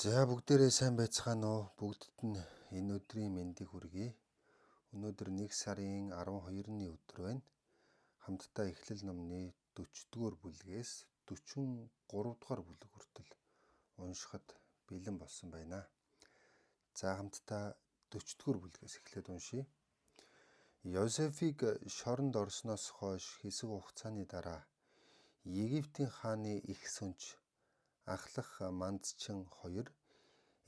За бүгдээрээ сайн байцгаана уу? Бүгдд нь энэ өдрийн мэндийг хүргэе. Өнөөдөр 1 сарын 12-ны өдөр байна. Хамтдаа Эхлэл номны 40-р бүлгээс 43-р бүлэг хүртэл уншихад бэлэн болсон байна. За хамтдаа 40-р бүлгээс эхлээд уншийе. Йосефийг шоронд орсноос хойш хэсэг хугацааны дараа Египтийн хааны их сүнж ахлах мандчин хоёр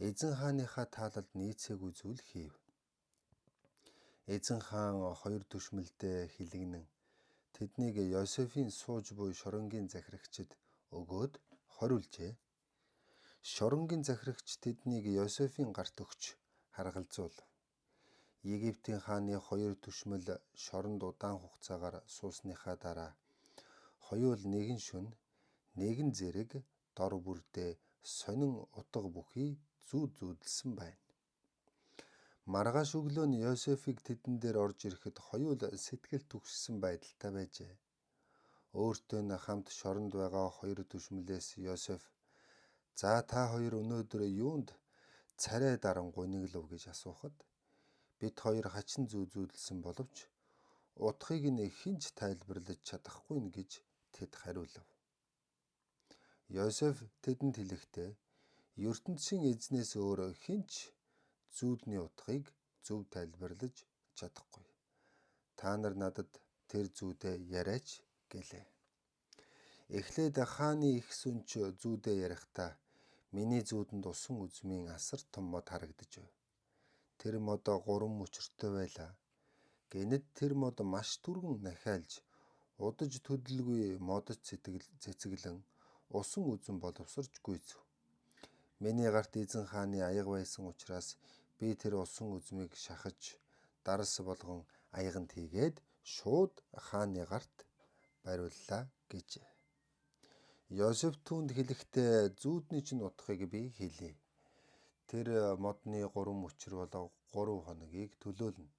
эзэн хааныхаа таалалд нийцээгүй зүйл хийв. Эзэн хаан хоёр түшмэлдээ хилэгнэн тэднийг Йосефийн сууж буй шоронгийн захирагчид өгөөд хориулжээ. Шоронгийн захирагч тэднийг Йосефийн гарт өгч харгалзуул. Египтийн хааны хоёр түшмэл шоронд удаан хугацаагаар суусныхаа дараа хоёул нэгэн шөнө нэгэн зэрэг дор бүрдээ сонин утга бүхий зүүдэлсэн байна. Маргааш өглөө нь Йосефийг тэдэн дээр орж ирэхэд хоёул сэтгэл түгшсэн байдалтай байжээ. Өөртөө нь хамт шоронд байгаа хоёр түшмэлээс Йосеф "За та хоёр өнөөдөр юунд царай дарангуйнаглав" гэж асуухад "Бид хоёр хачин зүүдэлсэн боловч утгыг нь хинч тайлбарлаж чадахгүй нь" гэж тэд хариулав. Йосеф тэдэнд хэлэхдээ ертөнцийн эзнээс өөр хинч зүүдний утгыг зөв тайлбарлаж чадахгүй. Та нар надад тэр зүүдээ яриач гэлээ. Эхлээд хааны их сүнж зүүдээ ярихдаа миний зүүдэнд усан үзмийн асар том мод харагдажв. Тэр мод 3 мөчөртэй байлаа. Гэнэт тэр мод маш түргэн нахиалж удаж төдөлгүй модож цэцэглэн усан үзэн боловсрч гүйцэв. Миний гарт эзэн хааны аяга байсан учраас би тэр усан үзмийг шахаж дарс болгон аяганд хийгээд шууд хааны гарт бариуллаа гэж. Йосеф түүнд хэлэхдээ зүүдний чинь утгыг би хэлье. Тэр модны 3 мөчөр болов 3 хоногийг төлөөлнө.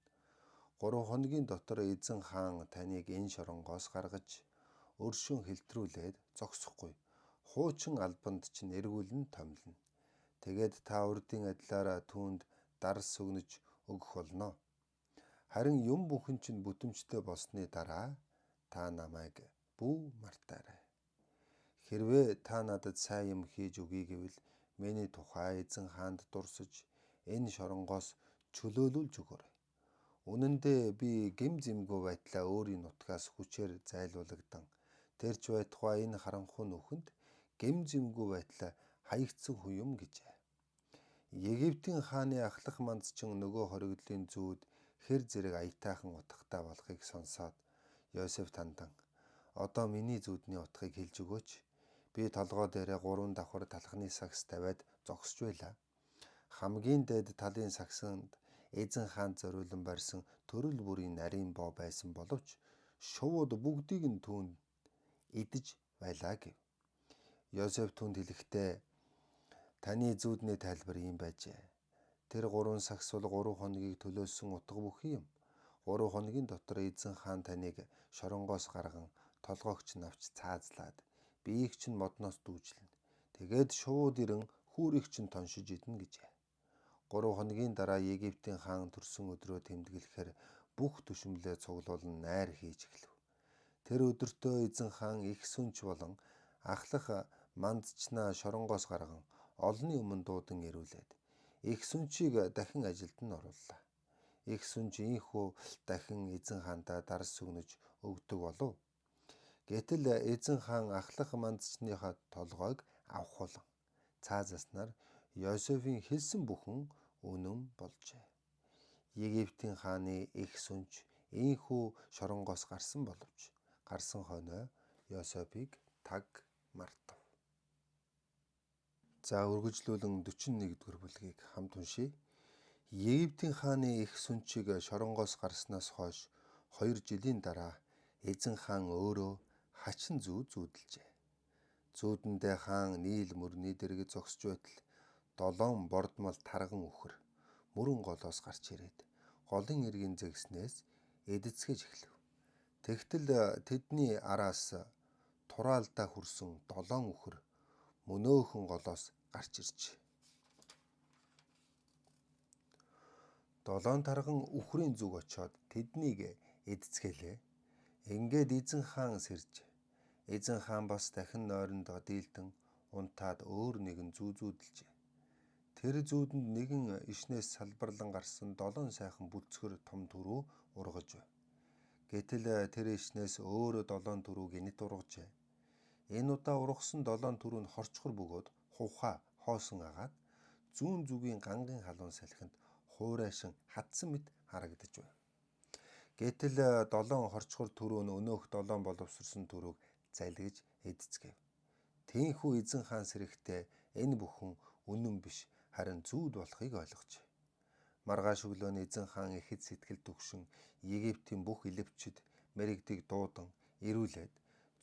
3 хоногийн дотор эзэн хаан таныг энэ шоронгоос гаргаж өршөн хэлтрүүлээд зогсохгүй. Хуучин албанд чинь эргүүлэн томилно. Тэгээд та урдын адилаараа түүнд дарс өгнөж өгөх болно. Харин юм бүхэн чинь бүтэмжтэй болсны дараа та намайг бүү мартаарай. Хэрвээ та надад сайн юм хийж өгье гэвэл миний тухай эзэн хаанд дурсаж энэ шоронгоос чөлөөлүүлж өгөөрэй. Үнэн дээр би гэм зэмгүй байтлаа өөрийн нутгаас хүчээр зайлуулагдан тэрч байтугай энэ харанхуй нүхэнд гэм зэмгүй байтлаа хаягдсан хүн юм гэжээ. Египтийн хааны ахлах мандчин нөгөө хоригдлын зүүд хэр зэрэг аятайхан утгатай болохыг сонсоод Йосеф тандан "Одоо миний зүүдний утгыг хэлж өгөөч. Би толгой дээрээ 3 давхар талхны сагс тавиад зогсож байлаа. Хамгийн дээд талын сагсанд эзэн хаанд зориулан барьсан төрөл бүрийн нарийн боо байсан боловч шувууд бүгдийг нь түүнд идэж байлаа" гэв. Йосеф түүнд хэлэхдээ "Таны зүүдний тайлбар ийм байжээ. Тэр 3 сагс бол 3 хоногийг төлөөсөн утга бүхий юм. 3 хоногийн дотор эзэн хаан таныг шоронгоос гарган толгойгч нь авч цаазлаад биеийг чинь модноос дүүжлэнэ. Тэгээд шууд ирэн хүүрийг чинь тоншиж идэнэ гэжээ. 3 хоногийн дараа Египтийн хаан төрсөн өдрөө тэмдэглэхээр бүх түшмлээ цуглуулан найр хийж эхлэв. Тэр өдөртөө эзэн хаан их сүнж болон ахлах мандчнаа шоронгоос гарган олонний өмнө дуудан ирүүлээд их сүнчийг дахин ажилд нь орууллаа. Их сүнж ийхүү дахин эзэн хаандаа дарс өгнөж өгдөг болов. Гэтэл эзэн хаан ахлах мандчныхаа толгойг авахулан цаазаснаар Йосефийн хэлсэн бүхэн үнэн болжээ. Египтийн хааны их сүнж ийхүү шоронгоос гарсан боловч гарсан хойноо Йосефийг таг мартав. За үргэлжлүүлэн 41-р бүлгийг хамт уншийе. Египтийн хааны их сүнчийг шоронгоос гарснаас хойш 2 жилийн дараа эзэн хаан өөрөө хачин зүүдэлжээ. Зүүдэндээ хаан Нийл мөрний дэргэд зогсож байтал 7 бордмол тарган үхэр мөрөн голоос гарч ирээд голын эргийн зэгснээс эдэцгэж эхлэв. Тэгтэл тэдний араас тураалдаа хүрсэн 7 үхэр мөнөөхөн голоос гарч ирж Долоон тарган үхрийн зүг очоод тэднийг эдцгэлээ. Ингээд эзэн хаан сэрж. Эзэн хаан бас дахин нойрондоо дийлдэн унтаад өөр нэгэн зүү зүүдэлжээ. Тэр зүүдэнд нэгэн ишнээс салбарлан гарсан 7 сайхан бүлцгэр том түрүү ургаж байв. Гэтэл тэр ишнээс өөрөө 7 түрүү гинэт ургажээ. Энэ удаа ургасан 7 түрүү нь хорчхор бөгөөд хувхаа хоосон агаад зүүн зүгийн гангийн халуун салхинд хуурайшин хатсан мэт харагдаж байв. Гэтэл 7 хорчхор түрүү нь өнөөх 7 боловсрсон түрүүг залгиж эдцгээв. Тийнхүү эзэн хаан сэрэхтээ энэ бүхэн үнэн биш харин зүүд болохыг ойлгожээ. Маргааш өглөө эзэн хаан ихэд сэтгэл төгшин Египтийн бүх илвчид мэрэгдийг дуудан ирүүлээд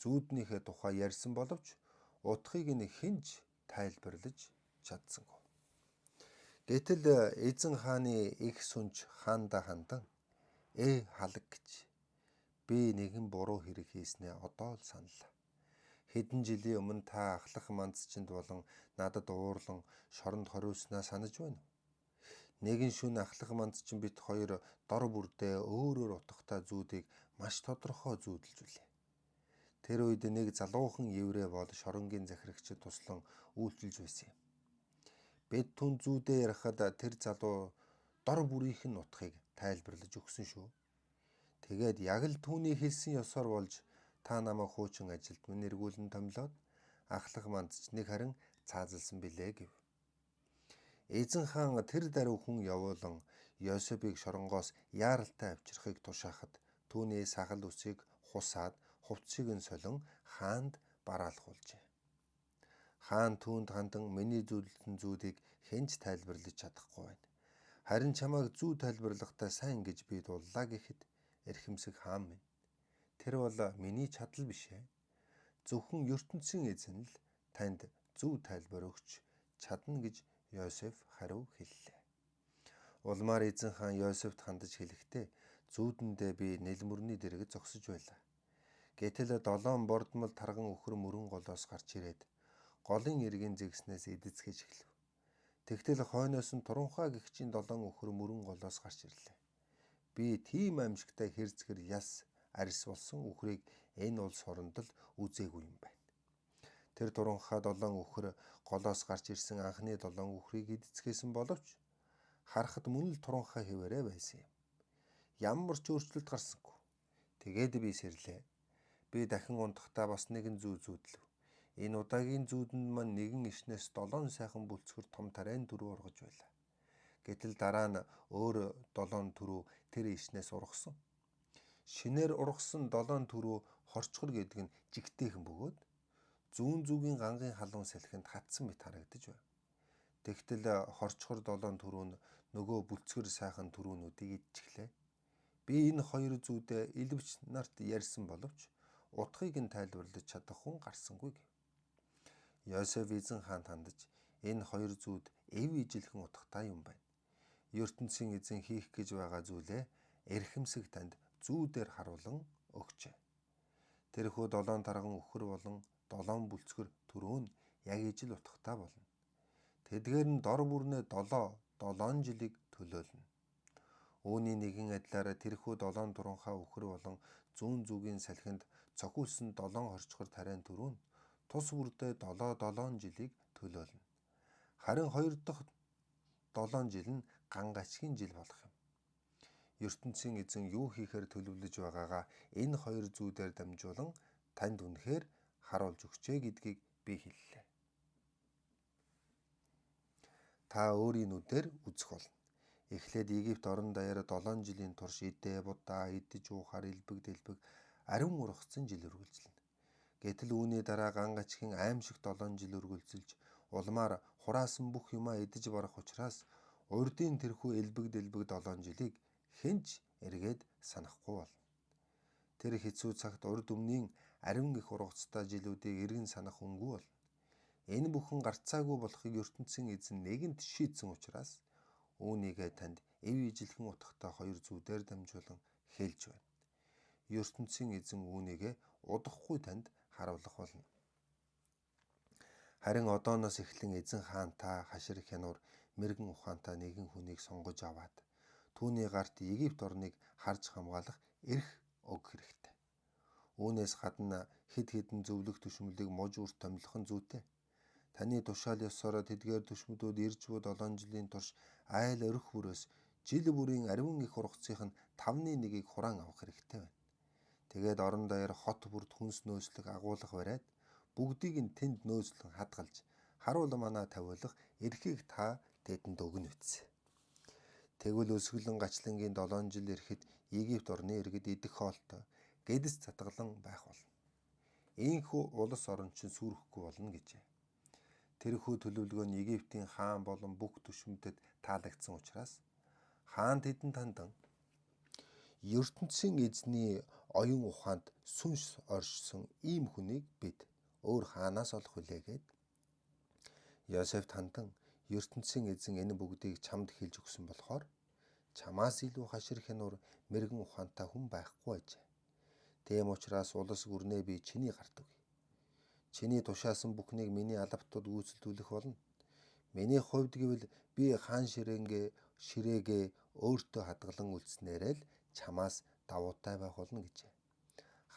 зүүднийхээ тухай ярьсан боловч утгыг нь хинж тайлбарлаж чадсангүй. Гэтэл эзэн хааны их сүнж хаандаа хандан халаг гэж би нэгэн буруу хэрэг хийснээ одоо л саналаа. Хэдэн жилийн өмнө та ахлах мандчинд болон надад уурлан шоронд хориулснаа санаж байна уу? Нэгэн шөнө ахлах мандчин бит хоёр дор бүрдээ өөрөөр утгатай зүүдийг маш тодорхой зүүдэлжүүлээ. Тэр үед нэг залуухан еврей бол шоронгийн захирагчид туслан үйлчилж байсан юм. Бид түн зүүдээ ярихад тэр залуу дор бүрийнх нь утгыг тайлбарлаж өгсөн шүү. Тэгээд яг л түүний хэлсэн ёсоор болж та намайг хуучин ажилд минь эргүүлэн томилоод ахлах мандчныг харин цаазалсан билээ гэв. Эзэн хаан тэр даруй хүн явуулан Йосефийг шоронгоос яаралтай авчрахыг тушаахад түүний сахал үсийг хусаад хувцсыг нь солон хаанд бараалхуулжээ. Хаан түүнд хандан миний зөвлөсөн зүүдийг хинж тайлбарлаж чадахгүй байна. Харин чамайг зүү тайлбарлахдаа сайн гэж би дууллаа гэхэд эрхэмсэх хаан минь. Тэр бол миний чадал биш ээ. Зөвхөн ертөнцийн эзэн л танд зүү тайлбар өгч чадна гэж Йосеф хариу хэллээ. Улмаар эзэн хаан Йосефт хандаж хэлэхдээ зүүдэндээ би нэлмөрний дэргэд зогсож байлаа. Гэтэл 7 бордмол тарган өхөр мөрөн голоос гарч ирээд голын иргэн зэгснээс эдэцгэж эхлэв. Тэгтэл хойноос нь Туранхай гэгчийн 7 өхөр мөрөн голоос гарч ирлээ. Би тийм аимшигтай хэрцгэр яс арьс болсон үхрийг энэ улс хоронд л үзээгүй юм байна. Тэр Туранхай 7 өхөр голоос гарч ирсэн анхны 7 өхрийг эдэцгээсэн боловч харахад мөн л Туранхай хэвээрээ байсан юм. Ямар ч өөрчлөлт гарсангүй. Тэгээд би сэрлээ. Би дахин унтахдаа бас нэгэн зүү зүүдлэв. Энэ удаагийн зүүдэнд маань нэгэн ишнээс 7 сайхан бүлцгэр том тарайн түрүү ургаж байлаа. Гэтэл дараа нь өөр 7 түрүү тэр ишнээс ургасан. Шинээр ургасан 7 түрүү хорчхор гэдэг нь жигтэйхэн бөгөөд зүүн зүгийн гангийн халуун салхинд хатсан мэт харагдаж байв. Тэгтэл хорчхор 7 түрүү нь нөгөө бүлцгэр сайхан түрүүнүүдийг идчихлээ. Би энэ хоёр зүүдээ илвч нарт ярьсан боловч утгыг нь тайлбарлаж чадах хүн гарсангүй гэв. Йосеф эзэн хаанд хандаж энэ хоёр зүүд эв ижилхэн утгатай юм байна. ертөнцийн эзэн хийх гэж байгаа зүйлээ эрхэмсэх танд зүүдээр харуулan өгчээ. Тэрхүү 7 тарган өхөр болон 7 бүлцгэр түрүү нь яг ижил утгатай болно. Тэдгээр нь дор бүрнээ 7 жилиг төлөөлнө. Үүний нэгэн адилаараа тэрхүү 7 Туранхай өхөр болон зүүн зүгийн салхинд цохиулсан 7 хорчхор тарайн түрүү нь тус бүрдээ 7 жилиг төлөөлнө. Харин 2 дахь 7 жил нь гангачгийн жил болох юм. ертөнцийн эзэн юу хийхээр төлөвлөж байгаагаа энэ хоёр зүүдээр дамжуулан танд үнэхээр харуулж өгчээ гэдгийг би хэллээ. Та өөрийн нүдээр үзэх болно. Эхлээд Египт орон даяар 7 жилийн турш идээ будаа идэж уухаар элбэг дэлбэг ариун ургацсан жил үргэлжилнэ. Гэтэл үүний дараа гангачгийн аимшиг 7 жил үргэлжилж улмаар хураасан бүх юмаа идэж барах учраас урдын тэрхүү элбэг дэлбэг 7 жилийг хинч эргээд санахгүй болно. Тэр хэцүү цагт урд өмнгийн ариун их ургацтай жилүүдийг эргэн санах үнгүй болно. Энэ бүхэн гарцаагүй болохыг ертөнцийн эзэн нэгэнт шийдсэн учраас үүнийгээ танд эв ижилхэн утгатай хоёр зүүдээр дамжуулан хэлж байна. ертөнцийн эзэн үүнийгээ удахгүй танд харуулах болно. Харин одооноос эхлэн эзэн хаан та хашир хянуур мэрэгэн ухаантай нэгэн хүнийг сонгож аваад түүний гарт Египт орныг харж хамгаалах эрх өгөх хэрэгтэй. Үүнээс гадна хэд хэдэн зөвлөх төшмөлийг мож үрт томилох нь зүйтэй. Таны тушаал ёсороо тэдгээр төшмөдүүд ирж буй 7 жилийн турш айл өрөх бүрээс жил бүрийн ариун их ургацын 1/5-ыг хураан авах хэрэгтэй байна. Тэгээд орон даяар хот бүрд хүнс нөөцлөх агуулга бариад бүгдийг нь тэнд нөөцлөн хадгалж харуул манаа тавиулах эрхийг та тэдэнд өгнө биз. Тэгвэл өсгөлөн гачлангийн 7 жил ирэхэд Египт орны иргэд идэх хоолтой гэдэс цатгалан байх болно. Ийхүү улс орон чинь сүрхэхгүй болно гэжээ. Тэрхүү төлөвлөгөө нь Египтийн хаан болон бүх төшмөдөд таалагдсан учраас хаан тэдэнд хандан ертөнцийн эзний оюун ухаанд сүнс оршсон ийм хүнийг бид өөр хаанаас олох вүлээ гэд Йосефт хандан ертөнцийн эзэн энэ бүгдийг чамд хэлж өгсөн болохоор чамаас илүү хашир хянуур мэрэгэн ухаантай хүн байхгүй ажээ. Тийм учраас улс гүрнээ би чиний гарт өгье. Чиний тушаасан бүхнийг миний албатууд үйлчлүүлэх болно. Миний хувьд гэвэл би хаан ширээгээ өөртөө хадгалан үлдснээрээ л чамаас давуутай байх болно гэжээ.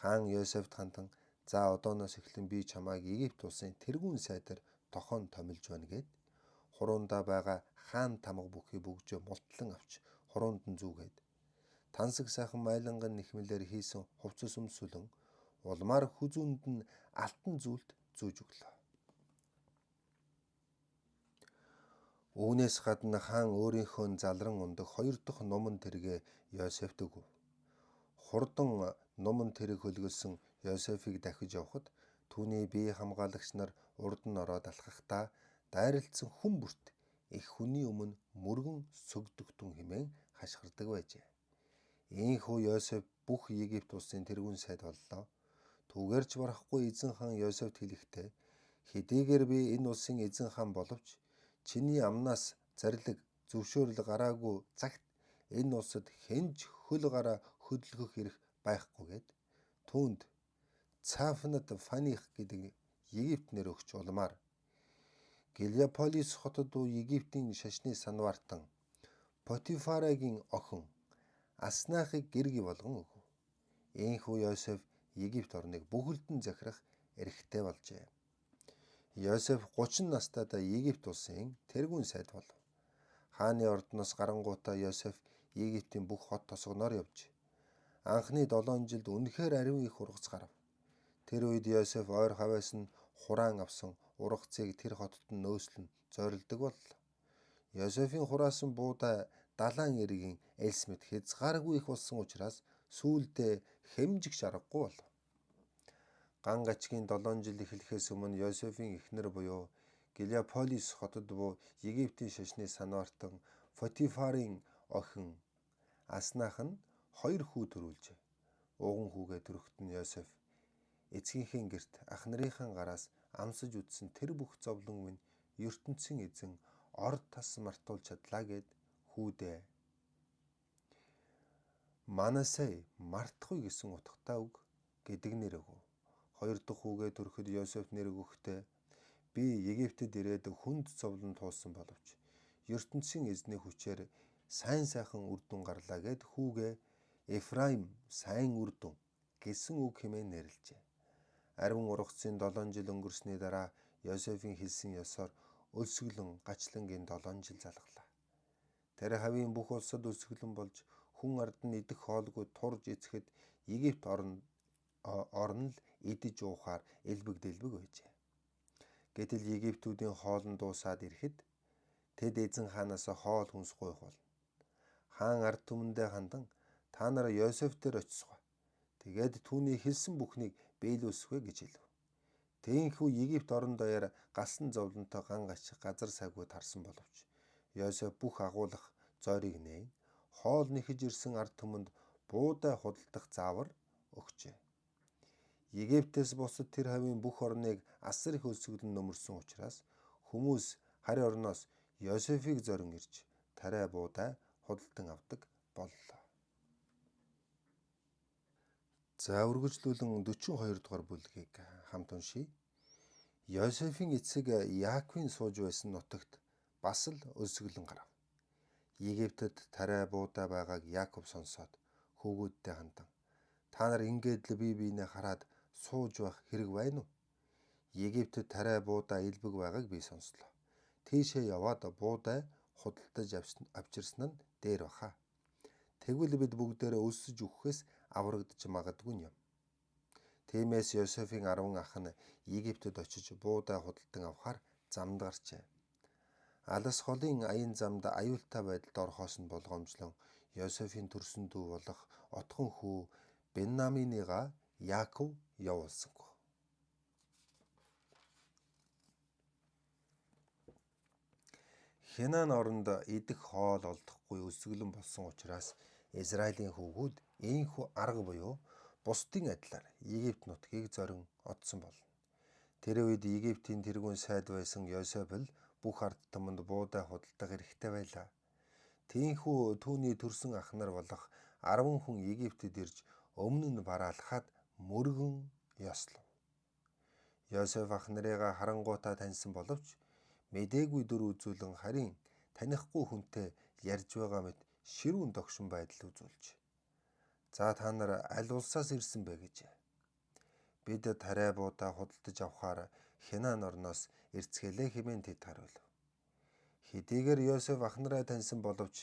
Хаан Йосефт хандан за одооноос эхлэн би чамайг Египт улсын тэргүүн сайдаар тохон томилж байна гэд хуруундаа байгаа хаан тамга бүхий бүгжөө мултлан авч хуруунд нь зүүгээд тансаг сайхан майланган нэхмэлээр хийсэн хувцас өмсөлөн улмаар хүзүүнд нь алтан зүйлт зүүж өглөө. Үүнээс гадна хаан өөрийнхөө залран ундаг 2 дахь нуман тэргээ Йосефт өгөв. Хурдан нуман тэрэг хөлгөлсөн Йосефийг дахиж явахад түүний бие хамгаалагч нар урд нь ороод алхахдаа дайралтсан хүн бүрт их хүний өмнө мөргөн сөгдөгтөн хэмээн хашгирдаг байжээ. Ийхүү Йосеф бүх Египт улсын тэргүүн сайд боллоо. Түүгээрч барахгүй эзэн хаан Йосефт хэлэхдээ хэдийгээр би энэ улсын эзэн хаан боловч чиний амнаас зарлиг зөвшөөрөл гараагүй цагт энэ улсад хэнж хөл гараа хөдөлгөх эрх байхгүйгээд түүнд Цафнат Фаних гэдэг Египт нэр өгч улмаар Гэлиополис хотод буй Египтийн шашны санваартан Потифарагийн охин Аснахыг гэрги болгон өгөв. Ийхүү Йосеф Египт орныг бүхэлдэн захирах эрхтэй болжээ. Йосеф 30 настайдаа Египт улсын тэргүүн сайд болов. Хааны ордноос гарангуутаа Йосеф Египтийн бүх хот тосгоноор явж анхны 7 жилд үнэхээр ариун их ургац гарав. Тэр үед Йосеф ойр хавьяас нь хураан авсан ургацыг тэр хотод нь нөөцлөн зорилдог боллоо. Йосефийн хураасан буудай далайн эргийн элс мэт хязгааргүй их болсон учраас сүүлдээ хэмжигч аргагүй болов. Ган гачгийн 7 жил эхлэхээс өмнө Йосефийн эхнэр буюу Гэлиополис хотод буй Египтийн шашны санваартан Потифарын охин Аснах нь 2 хүү төрүүлжээ. Уган хүүгээ төрөхт нь Йосеф эцгийнхээ герт ах нарын гараас амсаж үдсэн тэр бүх зовлон минь ертөнцийн эзэн орд тас мартуул чадлаа гэд хүүдээ Манасей мартахгүй гэсэн утгатай үг гэдэг нэр өгөв. 2 дахь хүүгээ төрөхөд Йосеф нэр өгөхдөө би Египтэд ирээд хүнд зовлон туулсан боловч ертөнцийн эзний хүчээр сайн сайхан үр дүн гарлаа гэд хүүгээ Эфраим сайн үр дүн гэсэн үг хэмээн нэрлэжээ. Ариун ургацын 7 жил өнгөрсний дараа Йосефийн хэлсэн ёсоор өлсгөлөн гачлангийн 7 жил залглаа. Тэр хавийн бүх улсад өлсгөлөн болж хүн ард нь идэх хоолгүй турж эцэхэд Египт орн л идэж уухаар элбэг дэлбэг байжээ. Гэтэл Египтүүдийн хоол нь дуусаад ирэхэд тэд эзэн хаанаас хоол хүнс гуйх болно. Хаан ард түмэндээ хандан та нар Йосеф дээр очисгоо. Тэгээд түүний хэлсэн бүхнийг биелүүлсвэ гэж хэлв. Тээнхүү Египт орон даяар галсан зовлонтой ган гачих газар саггүй тарсан боловч Йосеф бүх агуулах зойрыг нээн хоол нэхэж ирсэн ард түмэнд буудай худалдах заавар өгчээ. Египтээс бусад тэр хавийн бүх орныг асар их өлсгөлн нөмөрсөн учраас хүмүүс харь орноос Йосефийг зорин ирж тариа буудай худалдан авдаг боллоо. За үргэлжлүүлэн 42 дугаар бүлгийг хамт уншийе. Йосефийн эцэг Яаковын сууж байсан нутагт бас л өлсгөлн гарав. Египтэд тариа буудаа байгааг Яаков сонсоод хөвгүүдтэй хандан та нар ингээд л бие биенээ хараад сууж байх хэрэг байна уу? Египтэд тариа буудаа илбэг байгааг би сонслоо. Тийшээ яваад буудай худалдаж авчирсан нь дээр баха. Тэгвэл бид бүгдээрээ өлсөж үхэхээс аврагдаж магадгүй юм. Тиймээс Йосефийн 10 ах нь Египтэд очиж буудай худалдан авахаар замд гарчээ. Алс холын аян замд аюултай байдалд орохоос нь болгоомжлон Йосефийн төрсөн дүү болох отхон хүү Беньяминыгаа Яаков явуулсангүй. Хянан оронд идэх хоол олдохгүй өсгөлөн болсон учраас Израилийн хүүгүүд ийхүү арга буюу бусдын адилаар Египт нутгийг зорин одсон болно. Тэр үед Египтийн тэргүүн сайд байсан Йосеф л бүх ард түмэнд буудай худалдах эрхтэй байлаа. Тийхүү түүний төрсөн ах нар болох 10 хүн Египтэд ирж өмнө нь бараалахад мөргөн ёслов. Йосеф ах нарыгаа харангуйтаа таньсан боловч мэдээгүй дүр үзүүлэн харин танихгүй хүнтэй ярьж байгаа мэт ширүүн догшин байдал үзүүлж. За та нар аль улсаас ирсэн бэ гэжээ. Бид тариа буудаа худалдаж авахаар Хянан орноос ирцгээлээ хэмээн тэд хариулв. Хэдийгээр Йосеф ах нараа таньсан боловч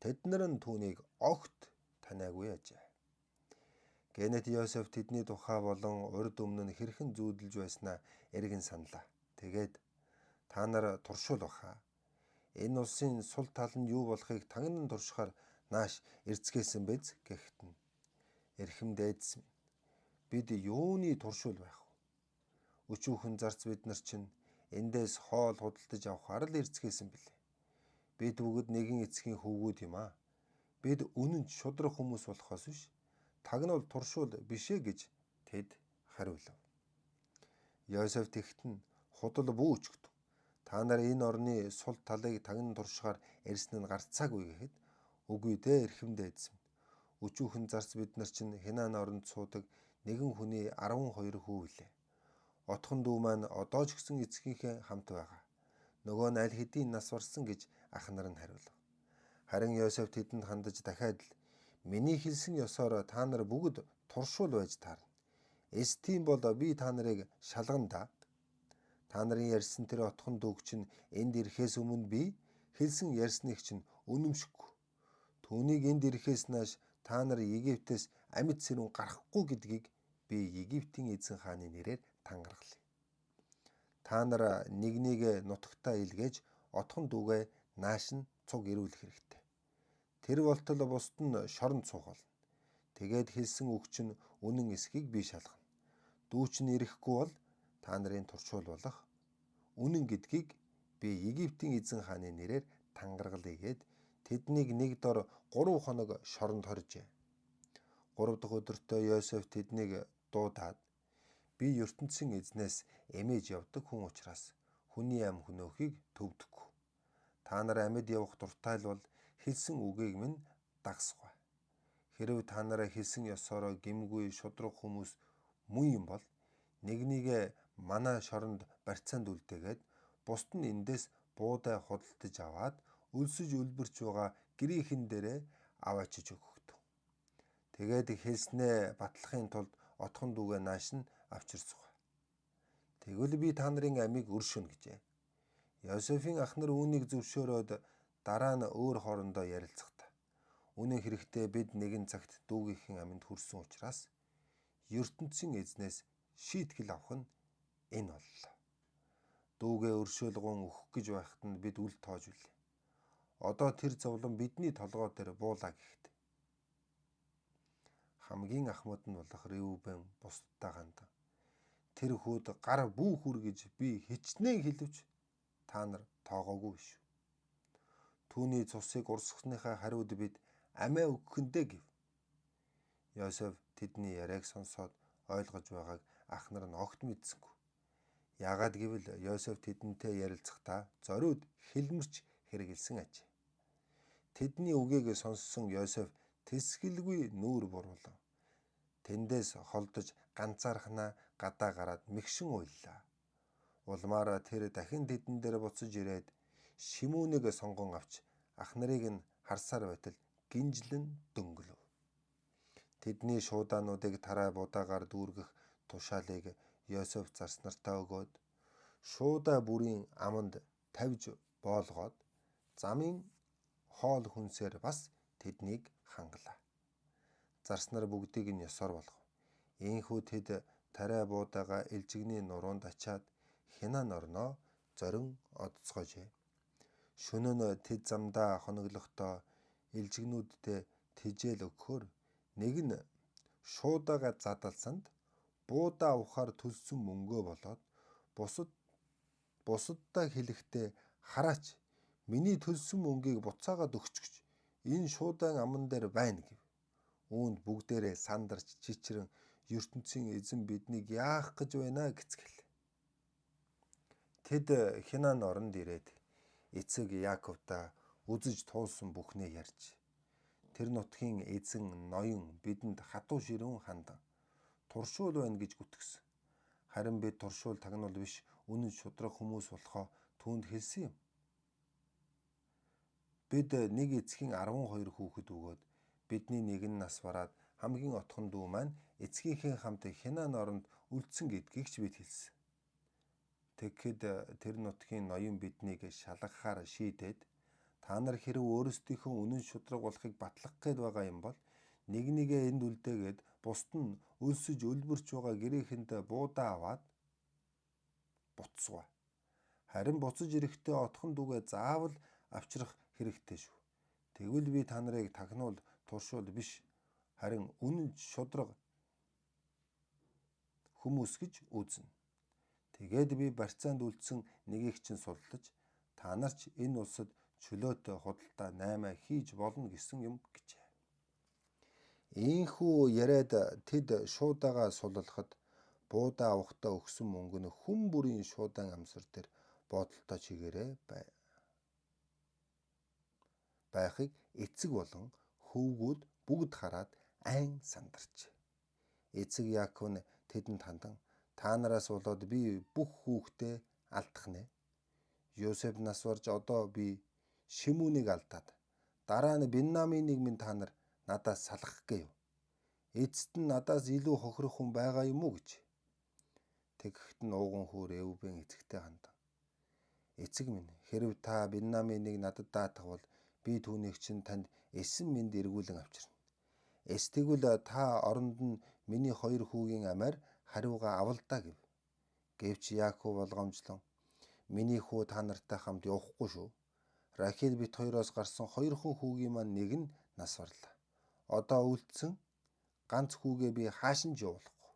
тэд нар нь түүнийг огт таниагүй ажээ. Гэнэт Йосеф тэдний тухай болон урд өмнө нь хэрхэн зүүдэлж байснаа эргэн саналаа. Тэгээд та нар туршуул баха. Энэ улсын сул тал нь юу болохыг тагнан туршихаар нааш ирцгээсэн биз гэхэд нь эрхэм дээдс минь бид юуны туршуул байх вэ? Өчүүхэн зарц бид нар чинь эндээс хоол худалдаж авахаар л ирцгээсэн билээ. Бид бүгд нэгэн эцгийн хөвгүүд юм аа. Бид үнэн ч шудраг хүмүүс болохоос биш тагнуул туршуул бишээ гэж тэд хариулав. Йосеф тэгт нь худал бүү өчгдөв. Та нар энэ орны сул талыг тагнан туршихаар ирсэн нь гарцаагүй гэхэд үгүй дээ эрхэм дээдс минь. Өчүүхэн зарц бид нар чинь Хянан оронд суудаг нэгэн хүний 12 хүү билээ. Отхон дүү маань одоо ч гэсэн эцгийнхээ хамт байгаа. Нөгөө нь аль хэдийн нас барсан гэж ах нар нь хариулав. Харин Йосеф тэдэнд хандаж дахиад л миний хэлсэн ёсоор та нар бүгд туршуул байж таарна. Эс тийм бол би та нарыг шалгана да. Та нарын ярьсан тэр отхон дүүг чинь энд ирэхээс өмнө би хэлсэн ярьсныг чинь үнэмшихгүй. Түүнийг энд ирэхээс нааш та нар Египтээс амьд сэрүүн гарахгүй гэдгийг би Египтийн эзэн хааны нэрээр тангаргалъя. Та нар нэгнийг нутагтаа илгээж отхон дүүгээ нааш нь цуг ирүүлэх хэрэгтэй. Тэр болтол бусд нь шоронд суух болно. Тэгээд хэлсэн үг чинь үнэн эсхийг би шалгана. Дүү чинь ирэхгүй бол та нарын туршуул болох үнэн гэдгийг би Египтийн эзэн хааны нэрээр тангаргалъя гэд тэднийг нэг дор 3 хоног шоронд хоржээ. 3 дахь өдөртөө Йосеф тэднийг дуудаад би ертөнцийн эзнээс эмээж явдаг хүн учраас хүний ам хөнөөхийг төвдөхгүй. Та нар амьд явах дуртай л бол хэлсэн үгийг минь дагсгүй. Хэрв та нараа хэлсэн ёсоор гимгүй шудраг хүмүүс муу юм бол нэгнийгээ манай шоронд барьцаанд үлдээгээд бусд нь эндээс буудай худалдаж аваад өлсөж үлбэрч байгаа гэрийнхэн дээрээ аваачиж өгөхдөв. Тэгээд хэлснээ батлахын тулд отхон дүүгээ нааш нь авчирцгаая. Тэгвэл би та нарын амийг өршөнө гэжээ. Йосефийн ах нар үүнийг зөвшөөрөөд дараа нь өөр хоорондоо ярилцахдаа үнэн хэрэгтээ бид нэгэн цагт дүүгийнхэн аминд хүрсэн учраас ертөнцийн эзнээс шийтгэл авах нь энэ боллоо. Дүүгээ өршөөлгөн өгөх гэж байхад нь бид үл тоож билээ. Одоо тэр зовлон бидний толгой дээр буулаа гэхэд. Хамгийн ахмад нь болох Реүбен бусдтай хандан тэр хүүд гар бүү хүр гэж би хичнээн хэлвч та нар тоогоогүй шүү. Түүний цусыг урсгасныхаа хариуд бид амиа өгөхгүй гэв. Йосеф тэдний яриаг сонсоод ойлгож байгааг ах нар нь огт мэдсэнгүй. Яагаад гэвэл Йосеф тэдэнтэй ярилцахдаа зориуд хэлмэрч хэрэгэлсэн ажээ. Тэдний үгийг сонссон Йосеф тэсгэлгүй нүүр буруулав. Тэндээс холдож ганцаархнаа гадаа гараад мэгшин уйллаа. Улмаар тэр дахин тэдэн дээр буцаж ирээд Шимүнийг сонгон авч ах нарыг нь харсаар байтал гинжлэн дөнгөлөв. Тэдний шуудаануудыг тарай будаагаар дүүргэх тушаалыг Йосеф зарснартаа өгөөд шуудаа бүрийн аманд тавьж боолгоод замын хоол хүнсээр бас тэднийг хангалаа. Зарснаар бүгдийг нь ёсоор болгов. Ийхүү тэд тарай буудаага элжигний нуруунд ачаад Хянан орноо зорин одцгоожээ. Шөнө нь тэд замдаа хоноглохдоо элжигнүүддээ тижээл өгөхөөр нэг нь шуудаага задалсанд буудаа ухаар төлсөн мөнгөө болоод бусаддаа хэлэхдээ хараач миний төлсөн мөнгийг буцаагаад өгч гэж энэ шуудаан аман дээр байна гэв. Үүнд бүгдээрээ сандарч чичрэн ертөнцийн эзэн биднийг яах гэж байна гэцгэл. Тэд Хянан оронд ирээд эцэг Яаковтаа үзэж туулсан бүхнээ ярьж тэр нутгийн эзэн ноён бидэнд хатуу ширүүн хандан туршуул байна гэж гүтгсэн. Харин бид туршуул тагнуул биш үнэн шудраг хүмүүс болохоо түүнд хэлсэн юм. Бид нэг эцгийн 12 хүүхэд өгөөд бидний нэгэн нас бараад хамгийн отхон дүү маань эцгийнхээ хамт Хянан оронд үлдсэн гэдгийг ч бид хэлсэн. Тэгэхэд тэр нутгийн ноён биднийг шалгахаар шийдээд та нар хэрэг өөрсдийнхөө үнэн шудраг болохыг батлах гээд байгаа юм бол нэг нэгээ энд үлдээгээд бусд нь өлсөж өлбөрч байгаа гэрээхэнд буудаа аваад буцсуга. Харин буцаж ирэхдээ отхон дүүгээ заавал авчрах хэрэгтэй шүү. Тэгвэл би та нарыг тагнуул туршуул биш харин үнэн шудраг хүмүүс гэж үзнэ. Тэгээд би барьцаанд үлдсэн нэгийг чинь судлаж та нар ч энэ улсад чөлөөтэй худалдаа 8 хийж болно гэсэн юм гэжээ. Ийхүү яриад тэд шуудаага суллахад буудаа авахдаа өгсөн мөнгө нь хүн бүрийн шуудаан амсар дээр бодолтой чигээрээ байхыг эцэг болон хөвгүүд бүгд хараад айн сандарч. Эцэг Яаков нь тэдэнд хандан та нараас болоод би бүх хүүхдээ алдах нэ. Йосеф нас барж одоо би Шимүнийг алдаад дараа нь Беньяминийг минь та нар надаас салгах гээв. Эцэст нь надаас илүү хохирох хүн байгаа юм уу гэж. Тэгэхэд нь ууган хүү Ревбен эцэгтэй хандан. Эцэг минь хэрв та Беньяминийг надад даатах бол би түүнийг чинь танд эсэн минь эргүүлэн авчирна. Тэгвэл та оронд нь миний 2 хүүгийн амиар хариугаа авалдаа гэв. Гэвч Яаков болгоомжлон миний хүү та нартай хамт явахгүй шүү. Рахил бит хоёроос гарсан 2 хүүгийн маань нэг нь нас барлаа. Одоо үлдсэн ганц хүүгээ би хаашин ч явуулахгүй.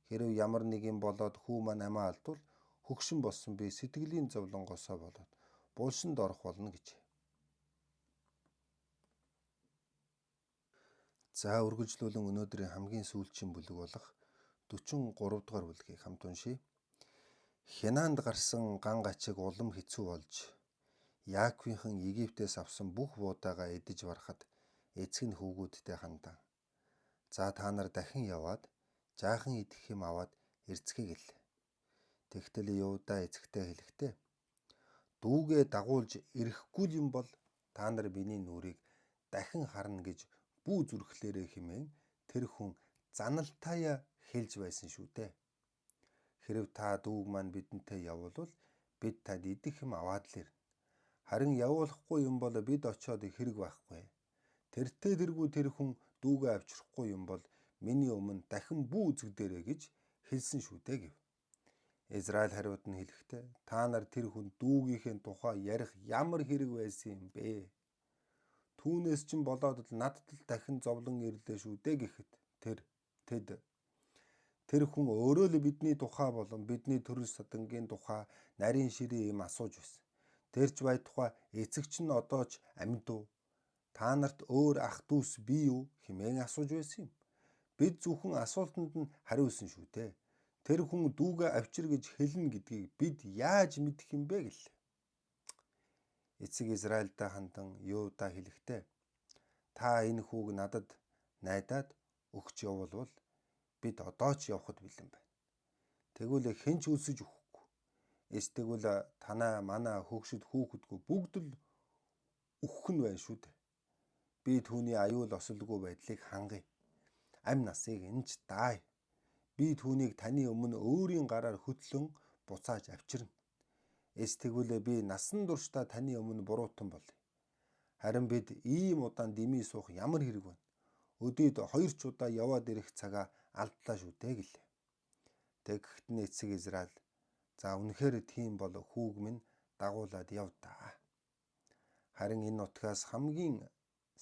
Хэрв ямар нэг юм болоод хүү маань амиа алдвал хөгшин болсон би сэтгэлийн зовлонгосоо болоод булшинд орох болно гэж. За үргэлжлүүлэн өнөөдрийн хамгийн сүүлчийн бүлэг болох 43 дугаар бүлгийг хамт уншийе. Хянанд гарсан ган гачиг улам хэцүү болж Яаковынхан Египтээс авсан бүх буудаага эдэж барахад эцэг нь хөвгүүдтэй хандан. За та нар дахин яваад жаахан идэх юм аваад ирцгээе гэлээ. Тэгтэл Юуда эцэгтэй хэлэхдээ дүүгээ дагуулж ирэхгүй юм бол та нар миний нүрийг дахин харна гэж бүү зүрхлээрээ хэмээн тэр хүн заналтаяа хэлж байсан шүү дээ. Хэрв та дүүг маань бидэнтэй явуулвал бид танд идэх юм аваад л ирнэ. Харин явуулахгүй юм бол бид очиод хэрэг байхгүй. Тэртээ тэргүй тэр хүн дүүгээ авчрахгүй юм бол миний өмнө дахин бүү үзэгдээрэй гэж хэлсэн шүү дээ гэв. Израиль хариуд нь хэлэхдээ та нар тэр хүн дүүгийнхээ тухай ярих ямар хэрэг байсан юм бэ? Түүнээс чинь болоод л надад л дахин зовлон ирлээ шүү дээ гэхэд тэр хүн өөрөө л бидний тухай болон бидний төрөл садангийн тухай нарийн ширээ юм асууж байсан. Тэрч байтугай эцэг чинь одоо ч амьд уу? Та нарт өөр ах дүүс бий юу хэмээн асууж байсан юм. Бид зөвхөн асуултанд нь хариулсан шүү дээ. Тэр хүн дүүгээ авчир гэж хэлнэ гэдгийг бид яаж мэдэх юм бэ гэлээ. Эцэг Израильтай хандан Юуда хэлэхдээ та энэ хүүг надад найдаад өгч явуулвал бид одоо ч явахд бэлэн байна. Тэгвэл хэн ч өлсөж өгөхгүй. Тэгвэл танаа манаа хөгшөд хүүхэдгүй бүгд л өгөх нь байна шүү дээ. Би түүний аюул осолгүй байдлыг хангая. Амь насыг энж даая. Би түүнийг таны өмнө өөрийн гараар хөтлөн буцааж авчирна. Эс тэгвэл би насан туршдаа таны өмнө буруутан болъё. Харин бид ийм удаан дэмий суух ямар хэрэг вэ? Өдөөд 2 ч удаа яваад ирэх цагаа алдлаа шүү дээ гэлээ. Тэгэхэд нь эцэг Израиль за үнэхээр тийм бол хүүг минь дагуулад яв даа. Харин энэ нутгаас хамгийн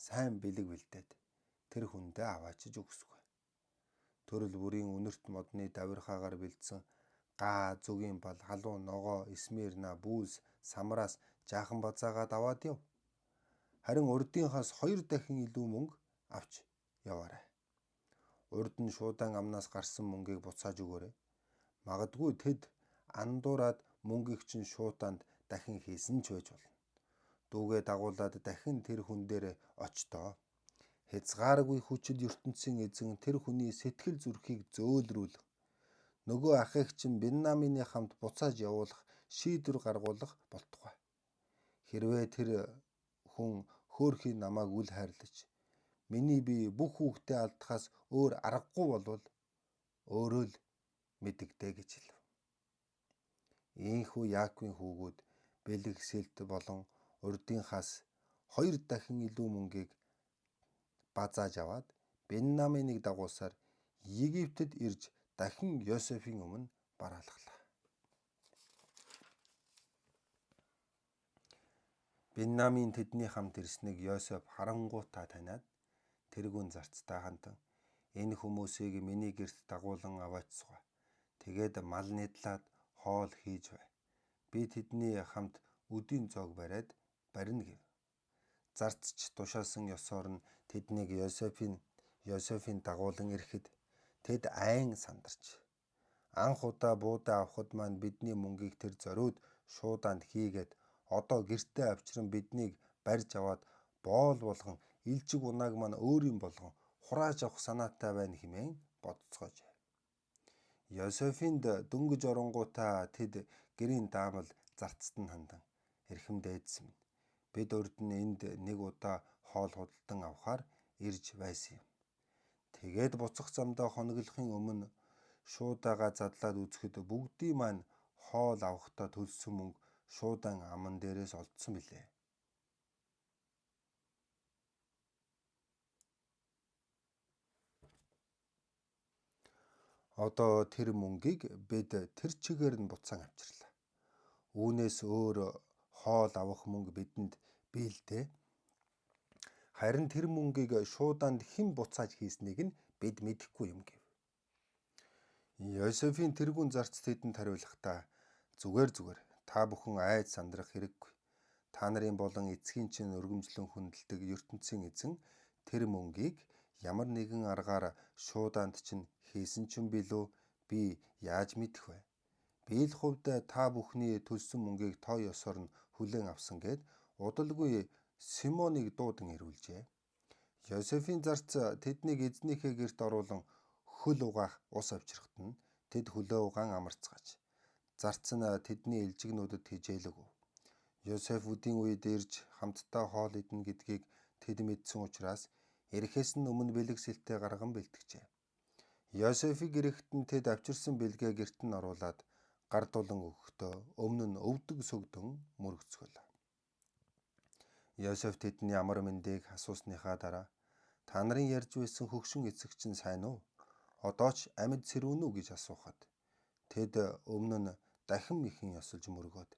сайн бэлэг бэлдээд тэр хүндээ аваачиж өгсгөө. Төрөл бүрийн үнэрт модны давирхаагаар бэлдсэн гаа, зүгийн бал, халуун ногоо, Смирна, бүүс, самраас жаахан базаагаад аваад яв. Харин урдынхаас 2 дахин илүү мөнгө авч яваарай. Урд нь шуудан амнаас гарсан мөнгийг буцааж өгөөрэй. Магадгүй тэд андуураад мөнгийг чинь шууданд дахин хийсэн ч байж болно. Дүүгээ дагуулад дахин тэр хүн дээр очтоо. Хязгааргүй хүчил ертөнцийн эзэн тэр хүний сэтгэл зүрхийг зөөлрүүлэх. Нөгөө ахыг чинь Беньямины хамт буцааж явуулах шийдвэр гаргуулах болтугай. Хэрвээ тэр хүн хөөрхий намайг үл хайрлаж миний би бүх хүүхдээ алдахаас өөр аргагүй болвол өөрөө л мэдэгдээ гэж хэлв. Ийхүү Яаковын хүүгүүд бэлэг сэлт болон урдынхаас 2 дахин илүү мөнгийг базааж аваад Беньяминыг дагуулсаар Египтэд ирж дахин Йосефийн өмнө бараалхлаа. Беньямин тэдний хамт ирснийг Йосеф харангуйтаа таниад тэргүүн зарцтай хандан энэ хүмүүсийг миний гэрт дагуулan аваачсгаа. Тэгээд мал нэдлаад хоол хийж бай. Би тэдний хамт өдийн зоог бариад барина гэв. Зарцч тушаасан ёсоор нь тэднийг Йосефийн дагуулan ирэхэд тэд айн сандарч анх удаа буудаа авахд маань бидний мөнгийг тэр зориуд шууданд хийгээд одоо гэртээ авчран биднийг барьж аваад боол болгон илжиг унааг маань өөрийн болгон хурааж авах санаатай байна хэмээн бодцоожээ. Йосефинд дөнгөж оронгуудаа тэд гэрийн даамал зарцад нь хандан эрхэмдээдсэн минь. Бид урд нь энд нэг удаа хоол худалдан авахаар ирж байсан юм. Тэгээд буцах замдаа хоноглохын өмнө шуудаага задлаад үзэхэд бүгдийн маань хоол авахдаа төлсөн мөнгө шуудан аман дээрээс олдсон билээ. Одоо тэр мөнгийг бид тэр чигээр нь буцаан авчирлаа. Үүнээс өөр хоол авах мөнгө бидэнд биелдэ. Харин тэр мөнгийг шууданд хэн буцааж хийснийг нь бид мэдэхгүй юм гэв. Йосефийн тэргүүн зарц тэдэнд хариулахдаа зүгээр та бүхэн айж сандрах хэрэггүй. Та нарын болон эцгийн чинь өргөмжлөн хүндэлдэг ертөнцийн эзэн тэр мөнгийг ямар нэгэн аргаар шууданд чинь хийсэн ч юм билүү би яаж мэдэх вэ? Би л хувьд та бүхний төлсөн мөнгийг тоо ёсоор нь хүлээн авсан гэд удалгүй Симоныг дуудан ирүүлжээ. Йосефийн зарц тэднийг эзнийхээ гэрт оруулан хөл угаах ус авчрахад нь тэд хөлөө угаан амарцгааж зарц нь тэдний элжигнүүдэд хижээлэг. Йосеф үдийн үед ирж хамтдаа хоол идэнэ гэдгийг тэд мэдсэн учраас ирэхээс нь өмнө бэлэг сэлтээ гарган бэлтгэжээ. Йосефийг ирэхэд нь тэд авчирсан бэлгээ гэрт нь оруулаад гардуулан өгөхдөө өмнө нь өвдөг сүгдэн мөргөцгөлөө. Йосеф тэдний амар мэндийг асуусныхаа дараа та нарын ярьж байсан хөгшин эцэг чинь сайн уу? Одоо ч амьд сэрүүн үү гэж асуухад тэд өмнө нь дахин ихэн ёсолж мөргөөд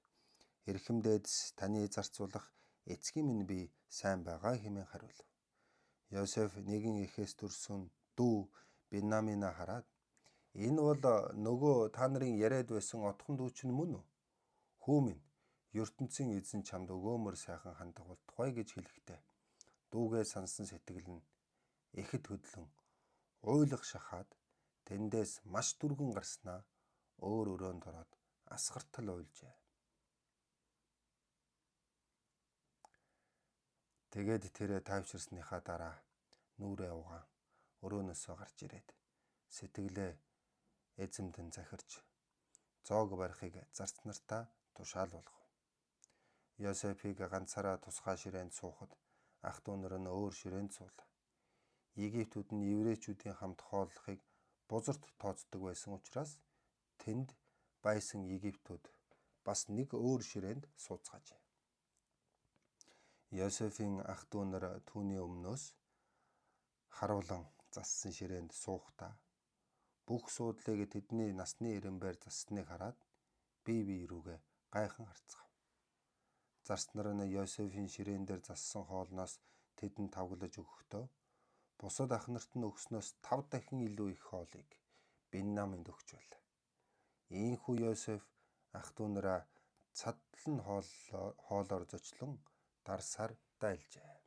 эрхэмдээдэс таны зарцуулах эцгийн минь би сайн байгаа хэмээн хариулв. Йосеф нэгэн эхээс төрсөн дүү Беньямина хараад энэ бол нөгөө та нарын яриад байсан отхон дүү чинь мөн үү? Хүү минь ертөнцийн эзэн чамд өгөөмөр сайхан хандах болтугай гэж хэлэхдээ дүүгээ сансан сэтгэл нь ихэд хөдлөн уйлах шахаад тэндээс маш түргэн гарснаа өөр өрөөнд ороод асгартал уйлжээ. Тэгээд тэрэ тайвширсныхаа дараа нүрээ угаан өрөөнөөсөө гарч ирээд сэтгэлээ эзэмдэн захирч зоог барихыг зарц нартаа тушаал болгов. Йосефийг ганцаараа тусгай ширээнд суухад ах дүү нар нь өөр ширээнд суулаа. Египтүүд нь еврейчүүдийн хамт хооллохыг бузарт тооцдог байсан учраас тэнд байсан египтүүд бас нэг өөр ширээнд сууцгаажээ. Йосефийн ах дүү нар түүний өмнөөс харуулан зассан ширээнд суухдаа бүх суудлыг тэдний насны ирэмбээр зассныг хараад бие бие рүүгээ гайхан харцгаав. Зарснаар нь Йосефийн ширээн дээр зассан хоолноос тэдэнд тавглаж өгөхдөө бусад ах нарт нь өгснөөс 5 дахин илүү их хоолыг Биньяминд өгч байлаа. Ийхүү Йосеф ах дүү нараа цадлан хоолоор зочлон дарсаар дайлжээ.